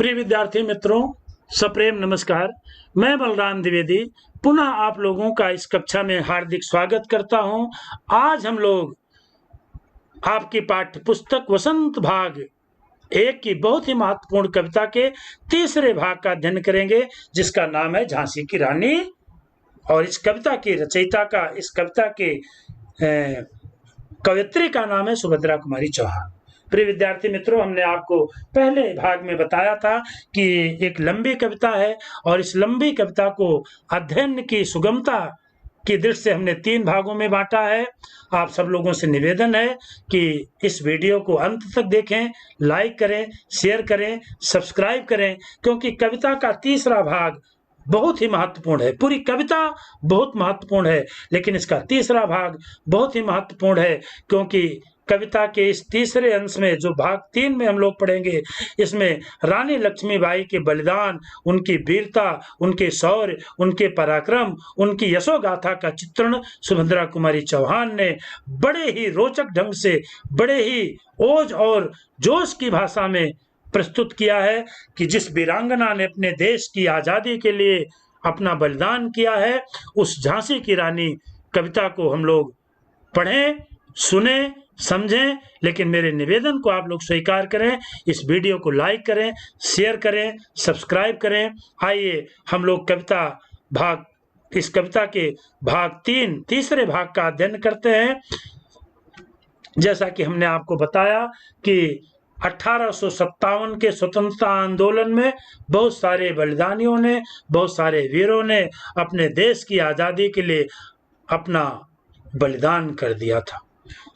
प्रिय विद्यार्थी मित्रों, सप्रेम नमस्कार। मैं बलराम द्विवेदी पुनः आप लोगों का इस कक्षा में हार्दिक स्वागत करता हूं। आज हम लोग आपकी पाठ्य पुस्तक वसंत भाग 1 की बहुत ही महत्वपूर्ण कविता के तीसरे भाग का अध्ययन करेंगे, जिसका नाम है झांसी की रानी। और इस कविता की रचयिता का, इस कविता के कवयित्री का नाम है सुभद्रा कुमारी चौहान। प्रिय विद्यार्थी मित्रों, हमने आपको पहले भाग में बताया था कि एक लंबी कविता है और इस लंबी कविता को अध्ययन की सुगमता की दृष्टि से हमने 3 भागों में बांटा है। आप सब लोगों से निवेदन है कि इस वीडियो को अंत तक देखें, लाइक करें, शेयर करें, सब्सक्राइब करें, क्योंकि कविता का तीसरा भाग बहुत ही महत्वपूर्ण है। पूरी कविता बहुत महत्वपूर्ण है, लेकिन इसका तीसरा भाग बहुत ही महत्वपूर्ण है, क्योंकि कविता के इस तीसरे अंश में, जो भाग 3 में हम लोग पढ़ेंगे, इसमें रानी लक्ष्मीबाई के बलिदान, उनकी वीरता, उनके शौर्य, उनके पराक्रम, उनकी यशोगाथा का चित्रण सुभद्रा कुमारी चौहान ने बड़े ही रोचक ढंग से, बड़े ही ओज और जोश की भाषा में प्रस्तुत किया है कि जिस वीरांगना ने अपने देश की आजादी के लिए अपना बलिदान किया है, उस झांसी की रानी कविता को हम लोग पढ़ें, सुने, समझें। लेकिन मेरे निवेदन को आप लोग स्वीकार करें, इस वीडियो को लाइक करें, शेयर करें, सब्सक्राइब करें। आइए हम लोग इस कविता के भाग 3, तीसरे भाग का अध्ययन करते हैं। जैसा कि हमने आपको बताया कि 1857 के स्वतंत्रता आंदोलन में बहुत सारे बलिदानियों ने, बहुत सारे वीरों ने अपने देश की आज़ादी के लिए अपना बलिदान कर दिया था।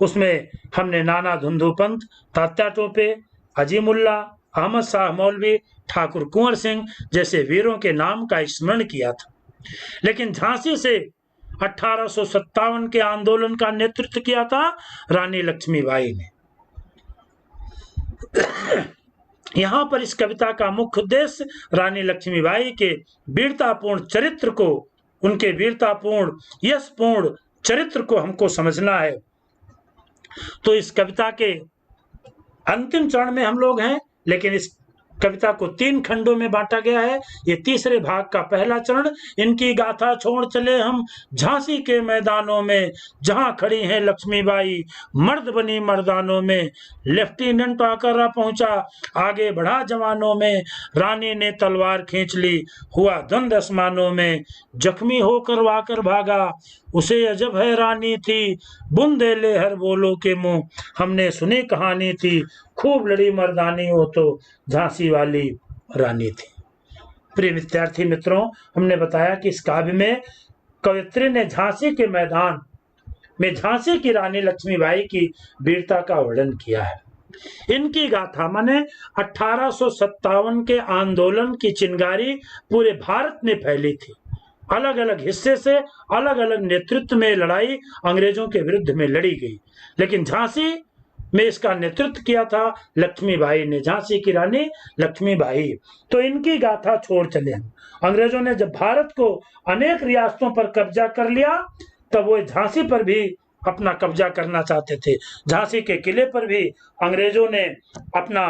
उसमें हमने नाना धुंधु पंत, तात्या टोपे, अजीमुल्ला, अहमद शाह मौलवी, ठाकुर कुंवर सिंह जैसे वीरों के नाम का स्मरण किया था। लेकिन झांसी से 1857 के आंदोलन का नेतृत्व किया था रानी लक्ष्मीबाई ने। यहाँ पर इस कविता का मुख्य उद्देश्य रानी लक्ष्मीबाई के वीरतापूर्ण चरित्र को, उनके वीरतापूर्ण यशपूर्ण चरित्र को हमको समझना है। तो इस कविता के अंतिम चरण में हम लोग हैं, लेकिन इस कविता को 3 खंडों में बांटा गया है। ये तीसरे भाग का पहला चरण, इनकी गाथा छोड़ चले हम झांसी के मैदानों में, जहां खड़ी हैं लक्ष्मीबाई मर्द बनी मर्दानों में। लेफ्टिनेंट आकर आ पहुंचा, आगे बढ़ा जवानों में, रानी ने तलवार खींच ली, हुआ द्वंद आसमानों में। जख्मी होकर वाकर भागा, उसे अजब हैरानी थी, बूंदे ले हर बोलो के मुंह, हमने सुनी कहानी थी, खूब लड़ी मर्दानी हो तो झांसी वाली रानी थी। प्रिय विद्यार्थी मित्रों, हमने बताया कि इस काव्य में कवयित्री ने झांसी के मैदान में झांसी की रानी लक्ष्मीबाई की वीरता का वर्णन किया है। इनकी गाथा माने 1857 के आंदोलन की चिंगारी पूरे भारत में फैली थी। अलग अलग हिस्से से अलग अलग नेतृत्व में लड़ाई अंग्रेजों के विरुद्ध में लड़ी गई, लेकिन झांसी में इसका नेतृत्व किया था लक्ष्मीबाई ने, झांसी की रानी लक्ष्मीबाई। तो इनकी गाथा छोड़ चले हम। अंग्रेजों ने जब भारत को अनेक रियासतों पर कब्जा कर लिया, तब वो झांसी पर भी अपना कब्जा करना चाहते थे। झांसी के किले पर भी अंग्रेजों ने अपना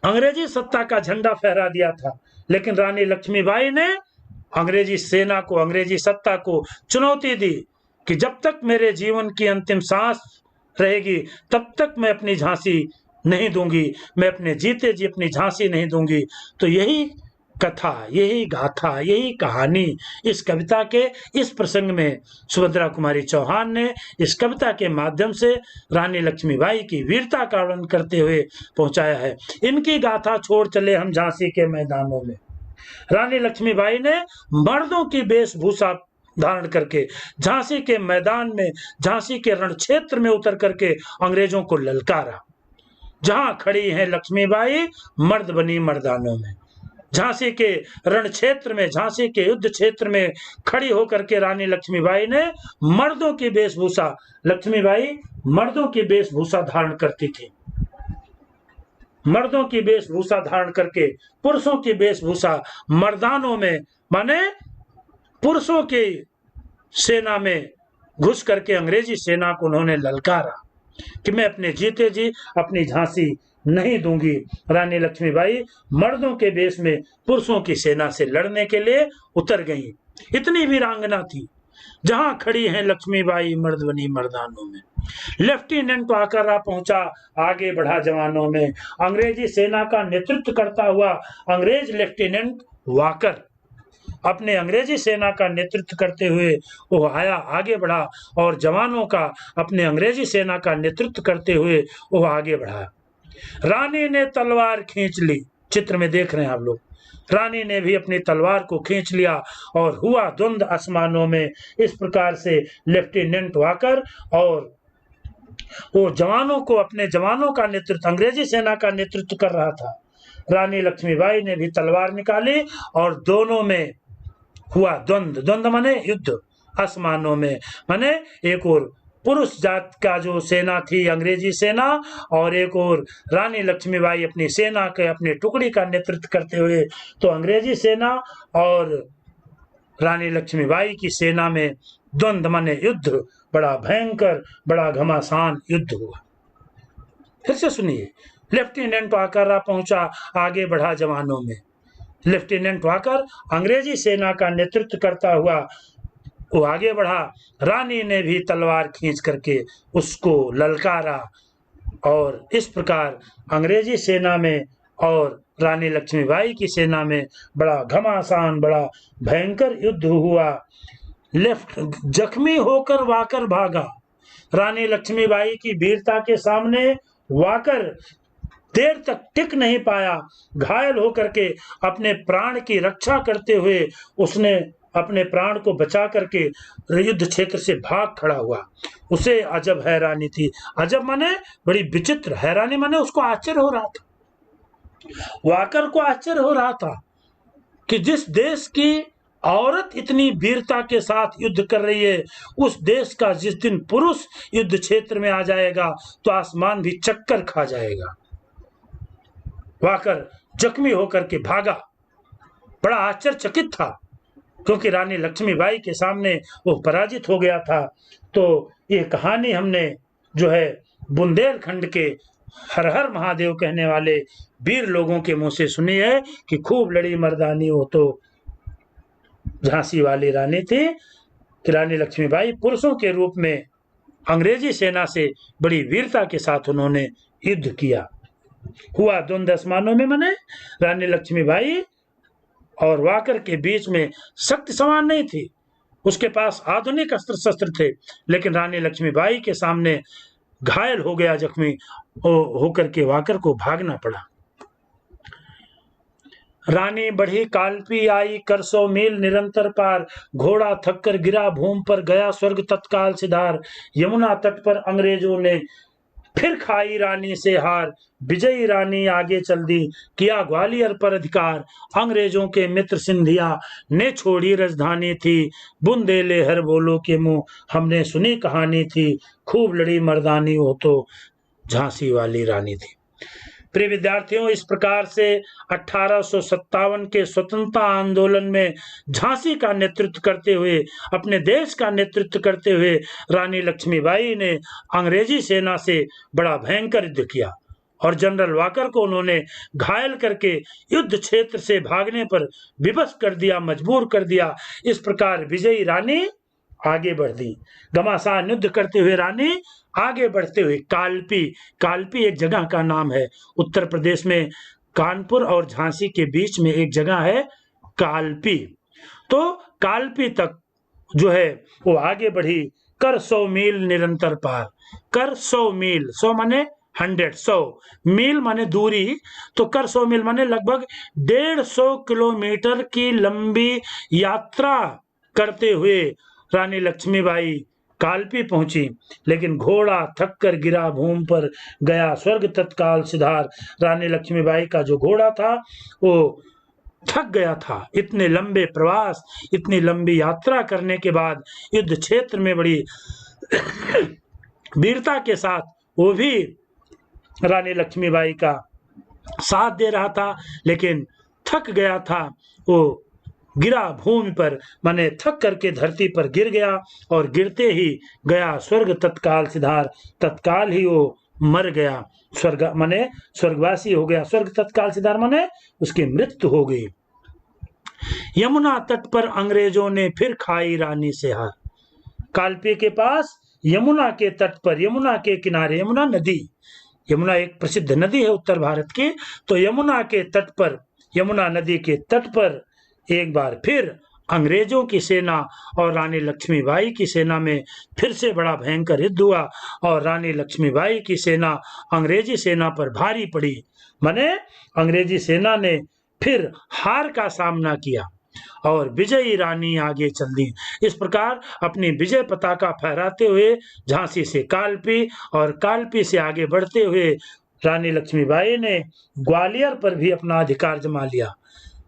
अंग्रेजी सत्ता का झंडा फहरा दिया था, लेकिन रानी लक्ष्मीबाई ने अंग्रेजी सेना को, अंग्रेजी सत्ता को चुनौती दी कि जब तक मेरे जीवन की अंतिम सांस रहेगी, तब तक मैं अपनी झांसी नहीं दूंगी, मैं अपने जीते जी अपनी झांसी नहीं दूंगी। तो यही कथा, यही गाथा, यही कहानी इस कविता के इस प्रसंग में सुभद्रा कुमारी चौहान ने इस कविता के माध्यम से रानी लक्ष्मीबाई की वीरता का वर्णन करते हुए पहुंचाया है। इनकी गाथा छोड़ चले हम झांसी के मैदानों में। रानी लक्ष्मीबाई ने मर्दों की वेशभूषा धारण करके झांसी के मैदान में, झांसी के रण क्षेत्र में उतर करके अंग्रेजों को ललकारा। जहां खड़ी है लक्ष्मीबाई मर्द बनी मर्दानों में, झांसी के रण क्षेत्र में, झांसी के युद्ध क्षेत्र में खड़ी होकर के रानी लक्ष्मीबाई ने मर्दों की वेशभूषा, लक्ष्मीबाई मर्दों की वेशभूषा धारण करती थी। मर्दों की वेशभूषा धारण करके पुरुषों की वेशभूषा मर्दानों में, माने पुरुषों की सेना में घुस करके अंग्रेजी सेना को उन्होंने ललकारा कि मैं अपने जीते जी अपनी झांसी नहीं दूंगी। रानी लक्ष्मीबाई मर्दों के वेश में पुरुषों की सेना से लड़ने के लिए उतर गईं। इतनी वीरांगना थी। जहां खड़ी हैं लक्ष्मीबाई मर्द बनी मर्दानों में। लेफ्टिनेंट वाकर पहुंचा, आगे बढ़ा जवानों में। अंग्रेजी सेना का नेतृत्व करता हुआ अंग्रेज लेफ्टिनेंट वाकर अपने अंग्रेजी सेना का नेतृत्व करते हुए वो आया, आगे बढ़ा, और जवानों का अपने अंग्रेजी सेना का नेतृत्व करते हुए वो आगे बढ़ा। रानी ने तलवार खींच ली। चित्र में देख रहे हैं आप लोग, रानी ने भी अपनी तलवार को खींच लिया और हुआ द्वंद आसमानों में। इस प्रकार से लेफ्टिनेंट वाकर और वो जवानों को, अपने जवानों का नेतृत्व, अंग्रेजी सेना का नेतृत्व कर रहा था। रानी लक्ष्मीबाई ने भी तलवार निकाली और दोनों में हुआ द्वंद। द्वंद माने युद्ध आसमानों में, माने एक और पुरुष जात का जो सेना थी अंग्रेजी सेना, और एक और रानी लक्ष्मीबाई अपनी सेना के, अपने टुकड़ी का नेतृत्व करते हुए। तो अंग्रेजी सेना और रानी लक्ष्मीबाई की सेना में द्वंद माने युद्ध, बड़ा भयंकर, बड़ा घमासान युद्ध हुआ। फिर से सुनिए। लेफ्टिनेंट वाकर पहुंचा, आगे बढ़ा जवानों में। लेफ्टिनेंट वाकर अंग्रेजी सेना का नेतृत्व करता हुआ वो आगे बढ़ा। रानी ने भी तलवार खींच करके उसको ललकारा, और इस प्रकार अंग्रेजी सेना में और रानी लक्ष्मीबाई की सेना में बड़ा घमासान, बड़ा भयंकर युद्ध हुआ। जख्मी होकर वाकर भागा। रानी लक्ष्मीबाई की वीरता के सामने वाकर देर तक टिक नहीं पाया। घायल होकर के अपने प्राण की रक्षा करते हुए उसने अपने प्राण को बचा करके युद्ध क्षेत्र से भाग खड़ा हुआ। उसे अजब हैरानी थी। अजब माने बड़ी विचित्र, हैरानी माने उसको आश्चर्य हो रहा था। वाकर को आश्चर्य हो रहा था कि जिस देश की औरत इतनी वीरता के साथ युद्ध कर रही है, उस देश का जिस दिन पुरुष युद्ध क्षेत्र में आ जाएगा तो आसमान भी चक्कर खा जाएगा। वाकर जख्मी होकर के भागा, बड़ा आश्चर्यचकित था, क्योंकि रानी लक्ष्मीबाई के सामने वो पराजित हो गया था। तो ये कहानी हमने जो है बुंदेलखंड के हर हर महादेव कहने वाले वीर लोगों के मुंह से सुनी है कि खूब लड़ी मर्दानी वो तो झांसी वाली रानी थी, कि रानी लक्ष्मीबाई पुरुषों के रूप में अंग्रेजी सेना से बड़ी वीरता के साथ उन्होंने युद्ध किया। हुआ द्वंद आसमानों में, माने रानी लक्ष्मीबाई और वाकर के बीच में शक्ति समान नहीं थी। उसके पास आधुनिक अस्त्र शस्त्र थे, लेकिन रानी लक्ष्मीबाई के सामने घायल हो गया, जख्मी होकर के वाकर को भागना पड़ा। रानी बढ़ी कालपी आई कर 100 मील निरंतर पार, घोड़ा थक कर गिरा भूमि पर गया स्वर्ग तत्काल सिधार। यमुना तट पर अंग्रेजों ने फिर खाई रानी से हार, विजयी रानी आगे चल दी, किया ग्वालियर पर अधिकार। अंग्रेजों के मित्र सिंधिया ने छोड़ी राजधानी थी, बुंदेले हर बोलो के मुंह हमने सुनी कहानी थी, खूब लड़ी मर्दानी हो तो झांसी वाली रानी थी। प्रिय विद्यार्थियों, इस प्रकार से 1857 के स्वतंत्रता आंदोलन में झांसी का नेतृत्व करते हुए, अपने देश का नेतृत्व करते हुए रानी लक्ष्मीबाई ने अंग्रेजी सेना से बड़ा भयंकर युद्ध किया और जनरल वाकर को उन्होंने घायल करके युद्ध क्षेत्र से भागने पर विवश कर दिया, मजबूर कर दिया। इस प्रकार विजयी रानी आगे बढ़ दी। घमासान युद्ध करते हुए रानी आगे बढ़ते हुए कालपी एक जगह का नाम है। उत्तर प्रदेश में कानपुर और झांसी के बीच में एक जगह है कालपी। तो कालपी तक जो है वो आगे बढ़ी, कर 100 मील निरंतर पार। कर 100 मील, 100 माने 100, 100 मील माने दूरी, तो कर 100 मील माने लगभग 150 किलोमीटर की लंबी यात्रा करते हुए रानी लक्ष्मीबाई कालपी पहुंची। लेकिन घोड़ा थक कर गिरा भूमि पर गया स्वर्ग तत्काल सिधार। रानी लक्ष्मीबाई का जो घोड़ा था वो थक गया था। इतने लंबे प्रवास, इतनी लंबी यात्रा करने के बाद युद्ध क्षेत्र में बड़ी वीरता के साथ वो भी रानी लक्ष्मीबाई का साथ दे रहा था, लेकिन थक गया था। वो गिरा भूमि पर, माने थक करके धरती पर गिर गया और गिरते ही गया स्वर्ग तत्काल सिधार। तत्काल ही वो मर गया, स्वर्ग माने स्वर्गवासी हो गया, स्वर्ग तत्काल सिधार माने उसकी मृत्यु हो गई। यमुना तट पर अंग्रेजों ने फिर खाई रानी से हार। कालपी के पास यमुना के तट पर, यमुना के किनारे, यमुना नदी, यमुना एक प्रसिद्ध नदी है उत्तर भारत की, तो यमुना के तट पर, यमुना नदी के तट पर एक बार फिर अंग्रेजों की सेना और रानी लक्ष्मीबाई की सेना में फिर से बड़ा भयंकर युद्ध हुआ और रानी लक्ष्मीबाई की सेना अंग्रेजी सेना पर भारी पड़ी। माने अंग्रेजी सेना ने फिर हार का सामना किया और विजयी रानी आगे चल दी। इस प्रकार अपनी विजय पताका फहराते हुए झांसी से कालपी और कालपी से आगे बढ़ते हुए रानी लक्ष्मीबाई ने ग्वालियर पर भी अपना अधिकार जमा लिया।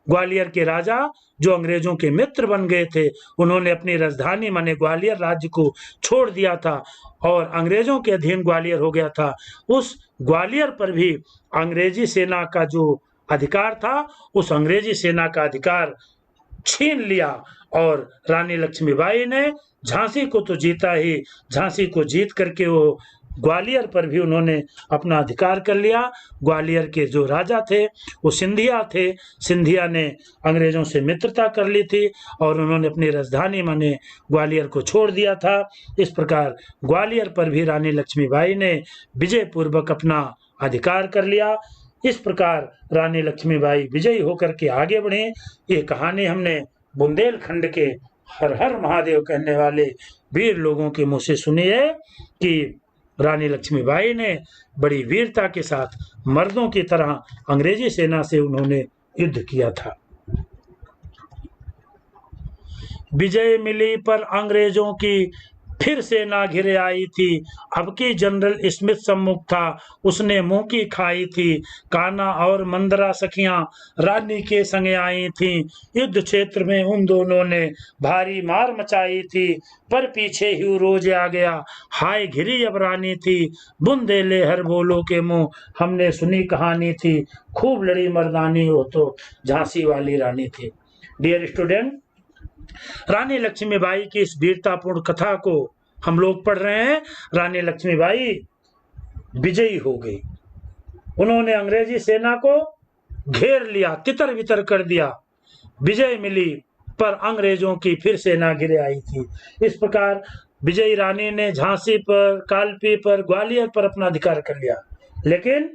ग्वालियर के राजा जो अंग्रेजों के मित्र बन गए थे, उन्होंने अपनी राजधानी माने ग्वालियर राज्य को छोड़ दिया था और अंग्रेजों के अधीन ग्वालियर हो गया था। उस ग्वालियर पर भी अंग्रेजी सेना का जो अधिकार था, उस अंग्रेजी सेना का अधिकार छीन लिया और रानी लक्ष्मीबाई ने झांसी को तो जीता ही, झांसी को जीत करके वो ग्वालियर पर भी उन्होंने अपना अधिकार कर लिया। ग्वालियर के जो राजा थे वो सिंधिया थे, सिंधिया ने अंग्रेजों से मित्रता कर ली थी और उन्होंने अपनी राजधानी माने ग्वालियर को छोड़ दिया था। इस प्रकार ग्वालियर पर भी रानी लक्ष्मीबाई ने विजय पूर्वक अपना अधिकार कर लिया। इस प्रकार रानी लक्ष्मीबाई विजयी होकर के आगे बढ़े। ये कहानी हमने बुंदेलखंड के हर हर महादेव कहने वाले वीर लोगों के मुंह से सुनी है कि रानी लक्ष्मीबाई ने बड़ी वीरता के साथ मर्दों की तरह अंग्रेजी सेना से उन्होंने युद्ध किया था। विजय मिली पर अंग्रेजों की फिर सेना घिरे आई थी। अब की जनरल स्मिथ सम्मुख था, उसने मुंह की खाई थी। कान्हा और मंदरा सखियां रानी के संग आई थीं। युद्ध क्षेत्र में उन दोनों ने भारी मार मचाई थी, पर पीछे ही रोज आ गया। हाय घिरी अब रानी थी, बुंदेले हर बोलो के मुंह, हमने सुनी कहानी थी, खूब लड़ी मर्दानी हो तो झांसी वाली रानी थी। डियर स्टूडेंट, रानी लक्ष्मीबाई की इस वीरतापूर्ण कथा को हम लोग पढ़ रहे हैं। रानी लक्ष्मीबाई विजयी हो गई, उन्होंने अंग्रेजी सेना को घेर लिया, तितर बितर कर दिया, विजय मिली, पर अंग्रेजों की फिर सेना घिरे आई थी। इस प्रकार विजयी रानी ने झांसी पर, कालपी पर, ग्वालियर पर अपना अधिकार कर लिया, लेकिन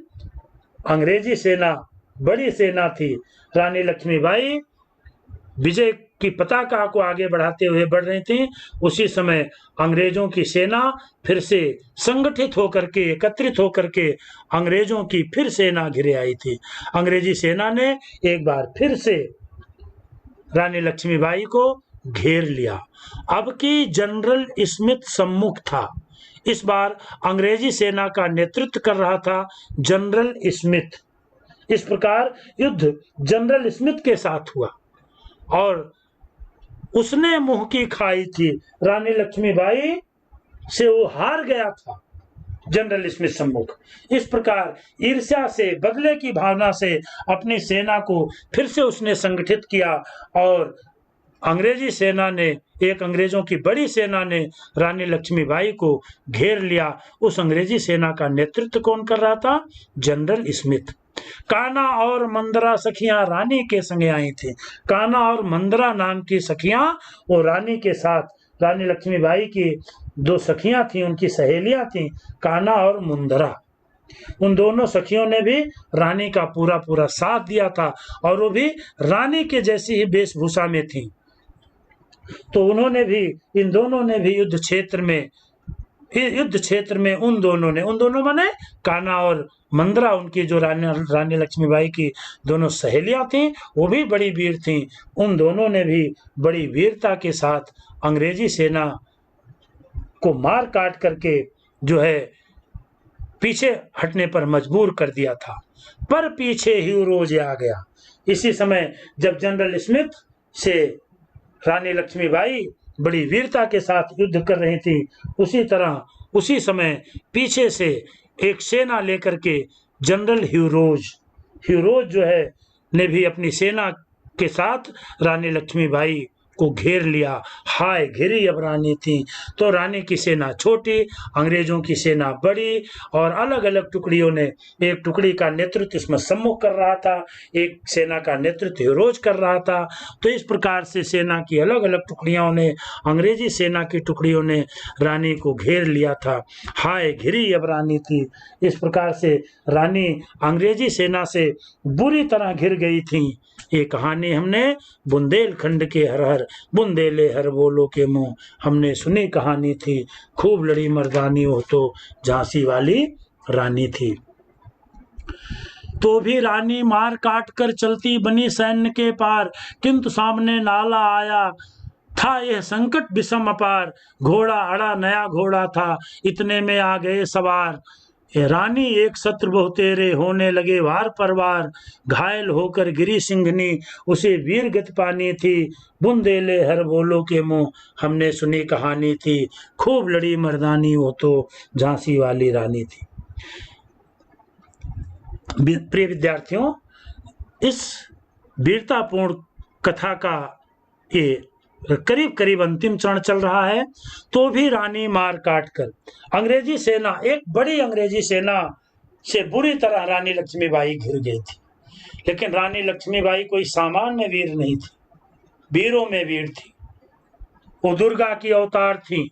अंग्रेजी सेना बड़ी सेना थी। रानी लक्ष्मीबाई विजय की पताका को आगे बढ़ाते हुए बढ़ रही थी। उसी समय अंग्रेजों की सेना फिर से संगठित होकर के, एकत्रित होकर के अंग्रेजों की फिर सेना घिरे आई थी। अंग्रेजी सेना ने एक बार फिर से रानी लक्ष्मीबाई को घेर लिया। अब की जनरल स्मिथ सम्मुख था। इस बार अंग्रेजी सेना का नेतृत्व कर रहा था जनरल स्मिथ। इस प्रकार युद्ध जनरल स्मिथ के साथ हुआ और उसने मुंह की खाई थी। रानी लक्ष्मीबाई से वो हार गया था जनरल स्मिथ सम्मुख। इस प्रकार ईर्ष्या से, बदले की भावना से अपनी सेना को फिर से उसने संगठित किया और अंग्रेजी सेना ने, एक अंग्रेजों की बड़ी सेना ने रानी लक्ष्मीबाई को घेर लिया। उस अंग्रेजी सेना का नेतृत्व कौन कर रहा था? General Smith. कान्हा और मंदरा सखियां रानी के संग आई थी। कान्हा और मंदरा नाम की सखियां वो रानी के साथ, रानी लक्ष्मीबाई की दो सखियां थी, उनकी सहेलियां थी, कान्हा और मुंदरा। उन दोनों सखियों ने भी रानी का पूरा पूरा साथ दिया था और वो भी रानी के जैसी ही वेशभूषा में थी। तो उन्होंने भी, इन दोनों ने भी युद्ध क्षेत्र में उन दोनों माने कान्हा और मंदरा, उनकी जो रानी लक्ष्मीबाई की दोनों सहेलियां थीं, वो भी बड़ी वीर थीं। उन दोनों ने भी बड़ी वीरता के साथ अंग्रेजी सेना को मार काट करके जो है पीछे हटने पर मजबूर कर दिया था, पर पीछे ही रोज आ गया। इसी समय जब जनरल स्मिथ से रानी लक्ष्मीबाई बड़ी वीरता के साथ युद्ध कर रही थी, उसी समय पीछे से एक सेना लेकर के जनरल ह्यूरोज जो है ने भी अपनी सेना के साथ रानी लक्ष्मीबाई को घेर लिया। हाय घिरी अब रानी थी। तो रानी की सेना छोटी, अंग्रेजों की सेना बड़ी, और अलग अलग टुकड़ियों ने, एक टुकड़ी का नेतृत्व इसमें सम्मुख कर रहा था, एक सेना का नेतृत्व हिरोज कर रहा था। तो इस प्रकार से सेना की अलग अलग टुकड़ियों ने, अंग्रेजी सेना की टुकड़ियों ने रानी को घेर लिया था। हाय घिरी अब रानी थी। इस प्रकार से रानी अंग्रेजी सेना से बुरी तरह घिर गई थी। ये कहानी हमने बुंदेलखंड के हर हर बुंदेले हर बोलो के मुंह हमने सुनी कहानी थी। खूब लड़ी मर्दानी हो तो झांसी वाली रानी थी। तो भी रानी मार काट कर चलती बनी सैन्य के पार, किंतु सामने नाला आया था यह संकट विषम अपार। घोड़ा अड़ा नया घोड़ा था, इतने में आ गए सवार। रानी एक शत्रु बहुतेरे, होने लगे वार पर वार। घायल होकर गिरी सिंघनी, उसे वीर गति पानी थी। बुंदेले हर बोलो के मुंह हमने सुनी कहानी थी। खूब लड़ी मर्दानी हो तो झांसी वाली रानी थी। प्रिय विद्यार्थियों, इस वीरतापूर्ण कथा का ये करीब करीब अंतिम चरण चल रहा है। तो भी रानी मार काट कर अंग्रेजी सेना, एक बड़ी अंग्रेजी सेना से बुरी तरह रानी लक्ष्मीबाई घिर गई थी। लेकिन रानी लक्ष्मीबाई कोई सामान्य वीर नहीं थी, वीरों में वीर थी। वो दुर्गा की अवतार थी।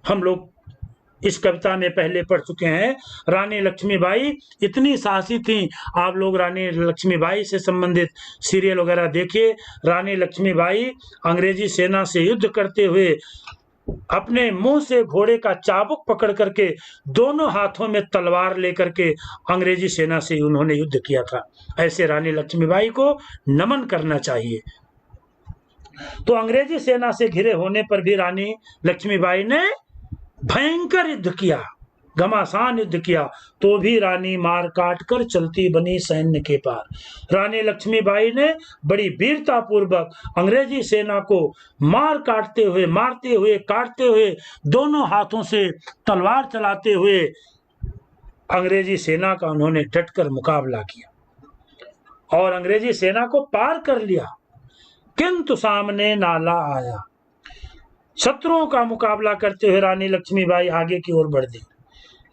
हम लोग इस कविता में पहले पढ़ चुके हैं। रानी लक्ष्मीबाई इतनी साहसी थी। आप लोग रानी लक्ष्मीबाई से संबंधित सीरियल वगैरह देखिए। रानी लक्ष्मीबाई अंग्रेजी सेना से युद्ध करते हुए अपने मुंह से घोड़े का चाबुक पकड़ करके दोनों हाथों में तलवार लेकर के अंग्रेजी सेना से उन्होंने युद्ध किया था। ऐसे रानी लक्ष्मीबाई को नमन करना चाहिए। तो अंग्रेजी सेना से घिरे होने पर भी रानी लक्ष्मीबाई ने भयंकर युद्ध किया, घमासान युद्ध किया। तो भी रानी मार काट कर चलती बनी सैन्य के पार। रानी लक्ष्मीबाई ने बड़ी वीरता पूर्वक अंग्रेजी सेना को मारते हुए काटते हुए दोनों हाथों से तलवार चलाते हुए अंग्रेजी सेना का उन्होंने डटकर मुकाबला किया और अंग्रेजी सेना को पार कर लिया। किंतु सामने नाला आया। शत्रुओं का मुकाबला करते हुए रानी लक्ष्मीबाई आगे की ओर बढ़ दी।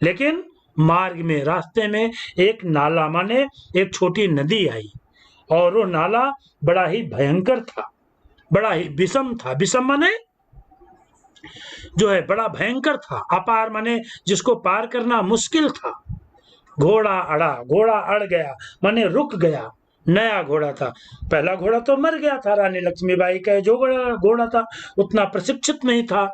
लेकिन मार्ग में, रास्ते में एक नाला माने एक छोटी नदी आई, और वो नाला बड़ा ही भयंकर था, बड़ा ही विषम था। विषम माने जो है बड़ा भयंकर था। अपार माने जिसको पार करना मुश्किल था। घोड़ा अड़ा, घोड़ा अड़ गया माने रुक गया। नया घोड़ा था, पहला घोड़ा तो मर गया था। रानी लक्ष्मीबाई का जो घोड़ा था उतना प्रशिक्षित नहीं था।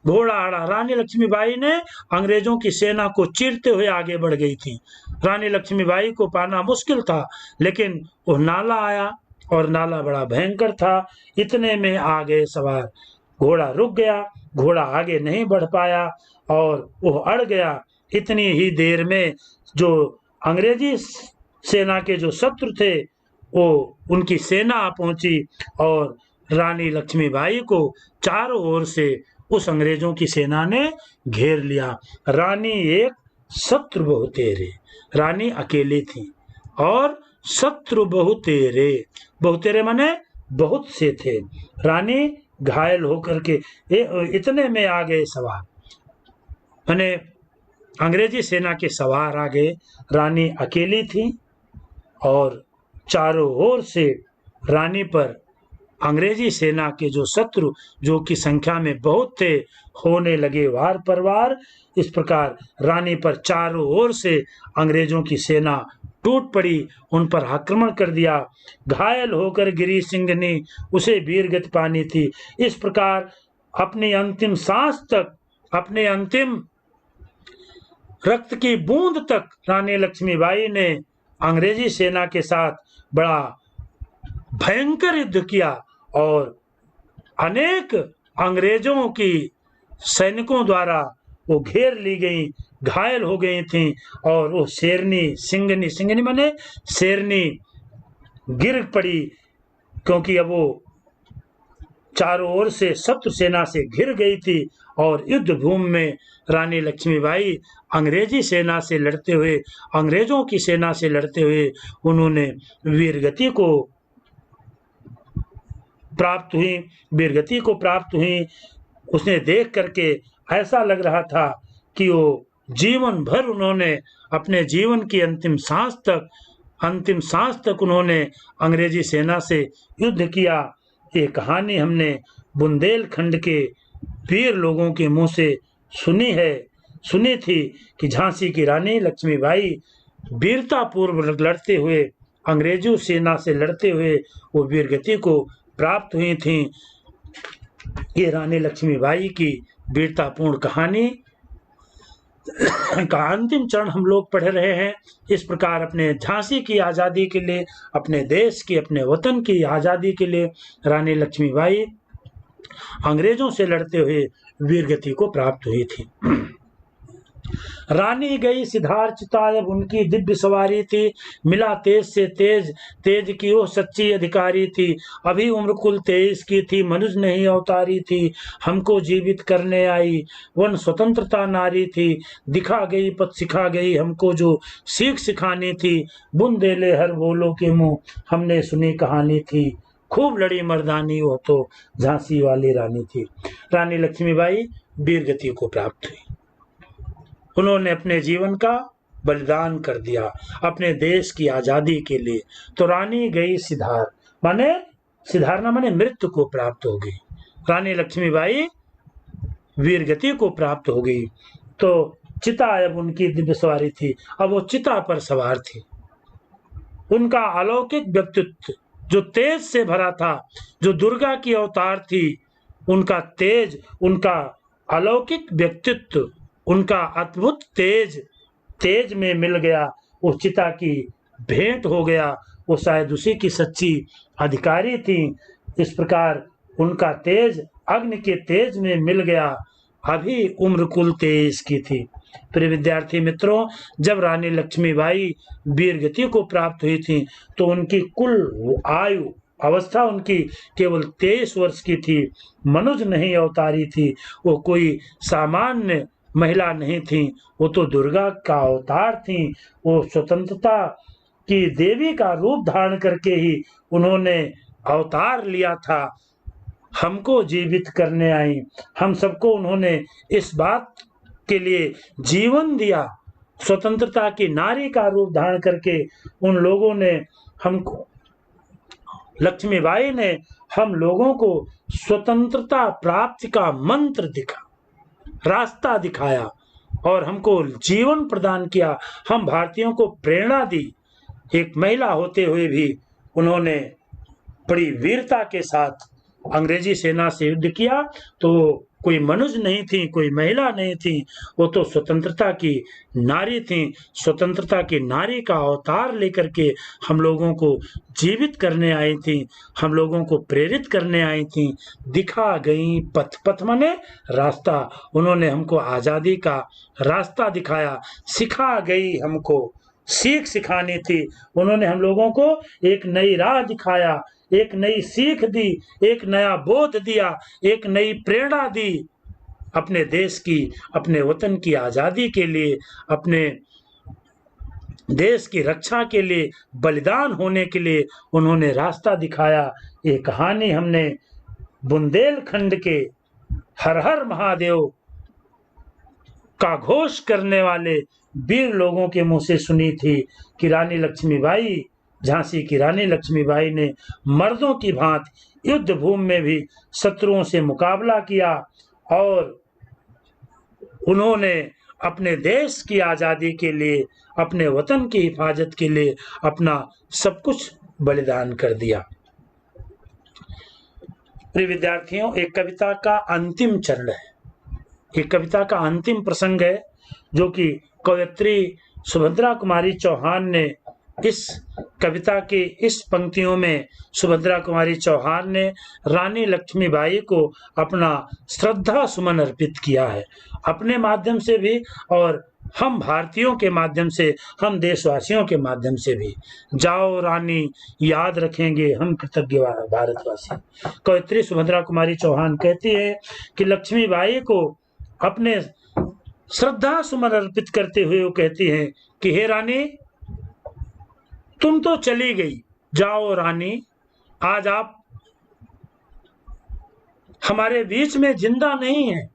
घोड़ा अड़ा, रानी लक्ष्मीबाई ने अंग्रेजों की सेना को चीरते हुए आगे बढ़ गई थी। रानी लक्ष्मीबाई को पाना मुश्किल था, लेकिन वो नाला आया और नाला बड़ा भयंकर था। इतने में आ गए सवार। घोड़ा रुक गया, घोड़ा आगे नहीं बढ़ पाया और वो अड़ गया। इतनी ही देर में जो अंग्रेजी सेना के जो शत्रु थे वो उनकी सेना पहुंची और रानी लक्ष्मीबाई को चारों ओर से उस अंग्रेजों की सेना ने घेर लिया। रानी एक शत्रु बहुतेरे, रानी अकेली थी और शत्रु बहुतेरे, बहुतेरे माने बहुत से थे। रानी घायल होकर के इतने में आ गए सवार, माने अंग्रेजी सेना के सवार आ गए। रानी अकेली थी और चारों ओर से रानी पर अंग्रेजी सेना के जो शत्रु, जो कि संख्या में बहुत थे, होने लगे वार पर वार। इस प्रकार रानी पर चारों ओर से अंग्रेजों की सेना टूट पड़ी, उन पर आक्रमण कर दिया। घायल होकर गिरी सिंघनी, उसे वीर गति पानी थी। इस प्रकार अपनी अंतिम सांस तक, अपने अंतिम रक्त की बूंद तक रानी लक्ष्मीबाई ने अंग्रेजी सेना के साथ बड़ा भयंकर युद्ध किया और अनेक अंग्रेजों की सैनिकों द्वारा वो घेर ली गई, घायल हो गई थी और वो शेरनी, सिंघनी, सिंघनी माने शेरनी गिर पड़ी, क्योंकि अब वो चारों ओर से शत्रु सेना से घिर गई थी। और युद्ध भूमि में रानी लक्ष्मीबाई अंग्रेजी सेना से लड़ते हुए, अंग्रेजों की सेना से लड़ते हुए उन्होंने वीरगति को प्राप्त हुई, वीरगति को प्राप्त हुई, उसने देख करके ऐसा लग रहा था कि वो जीवन भर उन्होंने अपने जीवन की अंतिम सांस तक उन्होंने अंग्रेजी सेना से युद्ध किया। ये कहानी हमने बुंदेलखंड के वीर लोगों के मुंह से सुनी थी कि झांसी की रानी लक्ष्मीबाई वीरतापूर्व लड़ते हुए, अंग्रेजों सेना से लड़ते हुए वो वीरगति को प्राप्त हुई थी। ये रानी लक्ष्मीबाई की वीरतापूर्ण कहानी का अंतिम चरण हम लोग पढ़ रहे हैं। इस प्रकार अपने झांसी की आज़ादी के लिए, अपने देश की, अपने वतन की आज़ादी के लिए रानी लक्ष्मीबाई अंग्रेजों से लड़ते हुए वीरगति को प्राप्त हुई थी। रानी गई सिधार चिता, अब उनकी दिव्य सवारी थी, मिला तेज से तेज, तेज की वो सच्ची अधिकारी थी। अभी उम्र कुल 23 की थी, मनुज नहीं अवतारी थी, हमको जीवित करने आई, वन स्वतंत्रता नारी थी। दिखा गई पथ सिखा गई, हमको जो सीख सिखानी थी, बुंदेले हर बोलो के मुंह हमने सुनी कहानी थी। खूब लड़ी मर्दानी, वो तो झांसी वाली रानी थी। रानी लक्ष्मीबाई वीरगति को प्राप्त हुई। उन्होंने अपने जीवन का बलिदान कर दिया अपने देश की आजादी के लिए। तो रानी गई सिधार, माने सिधारना माने मृत्यु को प्राप्त हो गई। रानी लक्ष्मीबाई वीरगति को प्राप्त हो गई। तो चिता अब उनकी दिव्य सवारी थी, अब वो चिता पर सवार थी। उनका अलौकिक व्यक्तित्व जो तेज से भरा था, जो दुर्गा की अवतार थी, उनका तेज, उनका अलौकिक व्यक्तित्व, उनका अद्भुत तेज में मिल गया। वो चिता की भेंट हो गया, वो शायद उसी की सच्ची अधिकारी थी। इस प्रकार उनका तेज अग्नि के तेज में मिल गया। अभी उम्र कुल 23 की थी। प्रिय विद्यार्थी मित्रों, जब रानी लक्ष्मीबाई वीरगति को प्राप्त हुई थी तो उनकी कुल आयु अवस्था उनकी केवल 23 वर्ष की थी। मनुज नहीं अवतारी थी, वो कोई सामान्य महिला नहीं थी, वो तो दुर्गा का अवतार थी। वो स्वतंत्रता की देवी का रूप धारण करके ही उन्होंने अवतार लिया था। हमको जीवित करने आई, हम सबको उन्होंने इस बात के लिए जीवन दिया। स्वतंत्रता की नारी का रूप धारण करके उन लोगों ने हमको, लक्ष्मीबाई ने हम लोगों को स्वतंत्रता प्राप्ति का मंत्र दिखा, रास्ता दिखाया और हमको जीवन प्रदान किया। हम भारतीयों को प्रेरणा दी। एक महिला होते हुए भी उन्होंने बड़ी वीरता के साथ अंग्रेजी सेना से युद्ध किया। तो कोई मनुष्य नहीं थी, कोई महिला नहीं थी, वो तो स्वतंत्रता की नारी थी। स्वतंत्रता की नारी का अवतार लेकर के हम लोगों को जीवित करने आई थी, हम लोगों को प्रेरित करने आई थी। दिखा गई पथ, पथ माने रास्ता। उन्होंने हमको आज़ादी का रास्ता दिखाया, सिखा गई, हमको सीख सिखानी थी। उन्होंने हम लोगों को एक नई राह दिखाया, एक नई सीख दी, एक नया बोध दिया, एक नई प्रेरणा दी। अपने देश की, अपने वतन की आज़ादी के लिए, अपने देश की रक्षा के लिए, बलिदान होने के लिए उन्होंने रास्ता दिखाया। ये कहानी हमने बुंदेलखंड के हर हर महादेव का घोष करने वाले वीर लोगों के मुंह से सुनी थी कि रानी लक्ष्मीबाई, झांसी की रानी लक्ष्मीबाई ने मर्दों की भांति युद्ध भूमि में भी शत्रुओं से मुकाबला किया और उन्होंने अपने देश की आज़ादी के लिए, अपने वतन की हिफाजत के लिए अपना सब कुछ बलिदान कर दिया। प्रिय विद्यार्थियों, एक कविता का अंतिम चरण है, एक कविता का अंतिम प्रसंग है जो कि कवयित्री सुभद्रा कुमारी चौहान ने इस कविता की इस पंक्तियों में सुभद्रा कुमारी चौहान ने रानी लक्ष्मीबाई को अपना श्रद्धा सुमन अर्पित किया है, अपने माध्यम से भी और हम भारतीयों के माध्यम से, हम देशवासियों के माध्यम से भी। जाओ रानी याद रखेंगे हम कृतज्ञ भारतवासी। कवयित्री सुभद्रा कुमारी चौहान कहती है कि लक्ष्मीबाई को अपने श्रद्धा सुमन अर्पित करते हुए वो कहती हैं कि हे रानी, तुम तो चली गई, जाओ रानी, आज आप हमारे बीच में जिंदा नहीं है,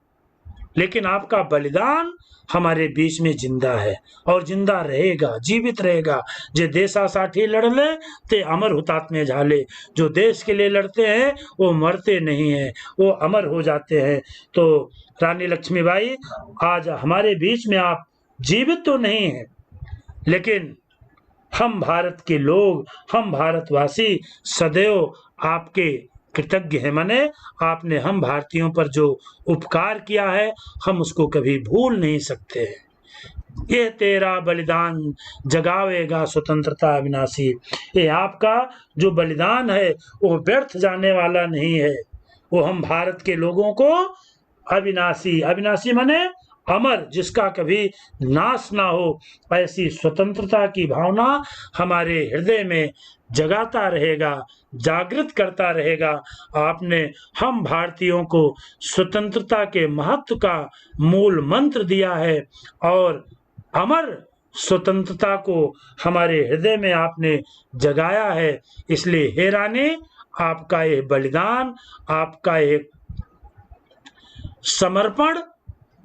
लेकिन आपका बलिदान हमारे बीच में जिंदा है और जिंदा रहेगा, जीवित रहेगा। जे देशा साठी लड़ ले ते अमर हुतात्मे झाले। जो देश के लिए लड़ते हैं वो मरते नहीं हैं, वो अमर हो जाते हैं। तो रानी लक्ष्मीबाई, आज हमारे बीच में आप जीवित तो नहीं हैं, लेकिन हम भारत के लोग, हम भारतवासी सदैव आपके कृतज्ञ है। माने आपने हम भारतीयों पर जो उपकार किया है हम उसको कभी भूल नहीं सकते हैं। ये तेरा बलिदान जगावेगा स्वतंत्रता अविनाशी। ये आपका जो बलिदान है वो व्यर्थ जाने वाला नहीं है, वो हम भारत के लोगों को अविनाशी, अविनाशी माने अमर, जिसका कभी नाश ना हो, ऐसी स्वतंत्रता की भावना हमारे हृदय में जगाता रहेगा, जागृत करता रहेगा। आपने हम भारतीयों को स्वतंत्रता के महत्व का मूल मंत्र दिया है और अमर स्वतंत्रता को हमारे हृदय में आपने जगाया है। इसलिए हे रानी, आपका ये बलिदान, आपका ये समर्पण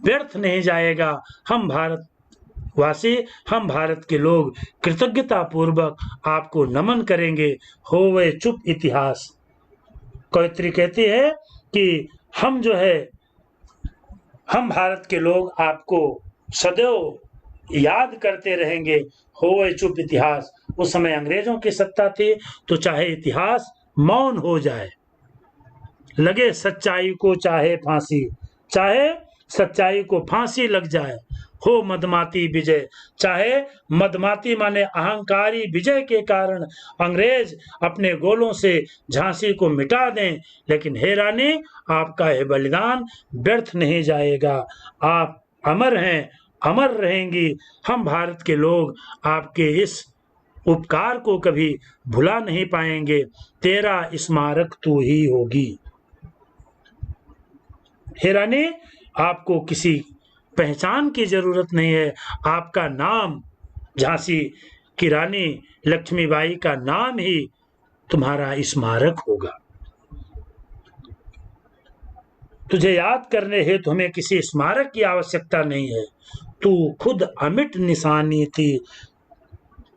व्यर्थ नहीं जाएगा। हम भारतवासी, हम भारत के लोग कृतज्ञता पूर्वक आपको नमन करेंगे। होवे चुप इतिहास। कवित्री कहती है कि हम जो है, हम भारत के लोग आपको सदैव याद करते रहेंगे। होवे चुप इतिहास। उस समय अंग्रेजों की सत्ता थी, तो चाहे इतिहास मौन हो जाए, लगे सच्चाई को चाहे फांसी, चाहे सच्चाई को फांसी लग जाए, हो मदमाती विजय। चाहे मदमाती माने अहंकारी विजय के कारण अंग्रेज अपने गोलों से झांसी को मिटा दें, लेकिन हे रानी, आपका यह बलिदान व्यर्थ नहीं जाएगा। आप अमर हैं, अमर रहेंगी। हम भारत के लोग आपके इस उपकार को कभी भुला नहीं पाएंगे। तेरा स्मारक तू ही होगी। हे रानी, आपको किसी पहचान की जरूरत नहीं है। आपका नाम, झांसी की रानी लक्ष्मीबाई का नाम ही तुम्हारा स्मारक होगा। तुझे याद करने हेतु हमें किसी स्मारक की आवश्यकता नहीं है। तू खुद अमिट निशानी थी।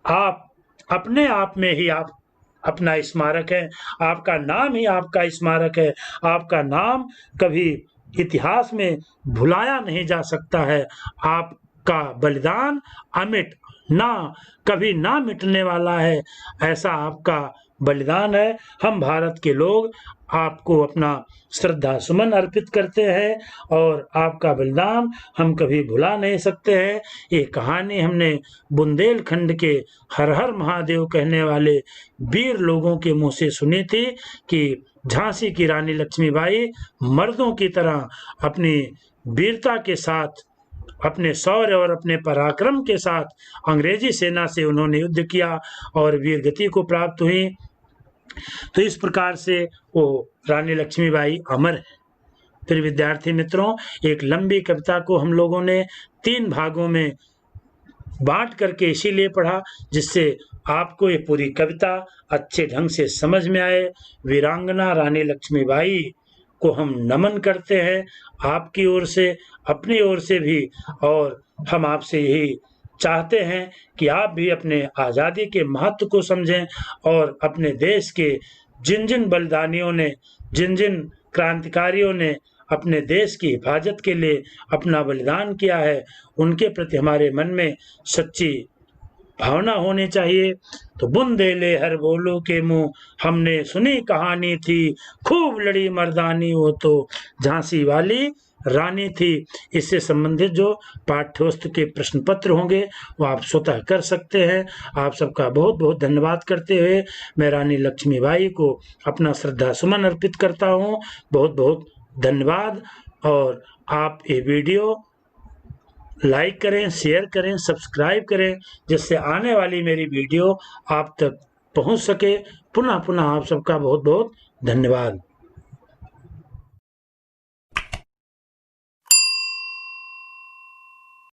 आप अपने आप में ही आप अपना स्मारक है। आपका नाम ही आपका स्मारक है। आपका नाम कभी इतिहास में भुलाया नहीं जा सकता है। आपका बलिदान अमिट, ना कभी ना मिटने वाला है, ऐसा आपका बलिदान है। हम भारत के लोग आपको अपना श्रद्धा सुमन अर्पित करते हैं और आपका बलिदान हम कभी भुला नहीं सकते हैं। ये कहानी हमने बुंदेलखंड के हर हर महादेव कहने वाले वीर लोगों के मुंह से सुनी थी कि झांसी की रानी लक्ष्मीबाई मर्दों की तरह अपनी वीरता के साथ, अपने शौर्य और अपने पराक्रम के साथ अंग्रेजी सेना से उन्होंने युद्ध किया और वीर गति को प्राप्त हुई। तो इस प्रकार से वो रानी लक्ष्मीबाई अमर है। फिर विद्यार्थी मित्रों, एक लंबी कविता को हम लोगों ने 3 भागों में बांट करके इसीलिए पढ़ा जिससे आपको ये पूरी कविता अच्छे ढंग से समझ में आए। वीरांगना रानी लक्ष्मीबाई को हम नमन करते हैं आपकी ओर से, अपनी ओर से भी, और हम आपसे यही चाहते हैं कि आप भी अपने आज़ादी के महत्व को समझें और अपने देश के जिन जिन बलिदानियों ने, जिन जिन क्रांतिकारियों ने अपने देश की हिफाजत के लिए अपना बलिदान किया है, उनके प्रति हमारे मन में सच्ची भावना होनी चाहिए। तो बुंदेले हर बोलो के मुंह, हमने सुनी कहानी थी, खूब लड़ी मर्दानी, वो तो झांसी वाली रानी थी। इससे संबंधित जो पाठ्यपुस्तक के प्रश्न पत्र होंगे वो आप स्वतः कर सकते हैं। आप सबका बहुत बहुत धन्यवाद करते हुए मैं रानी लक्ष्मीबाई को अपना श्रद्धा सुमन अर्पित करता हूँ। बहुत बहुत धन्यवाद। और आप ये वीडियो लाइक करें, शेयर करें, सब्सक्राइब करें, जिससे आने वाली मेरी वीडियो आप तक पहुंच सके। पुनः पुनः आप सबका बहुत बहुत धन्यवाद।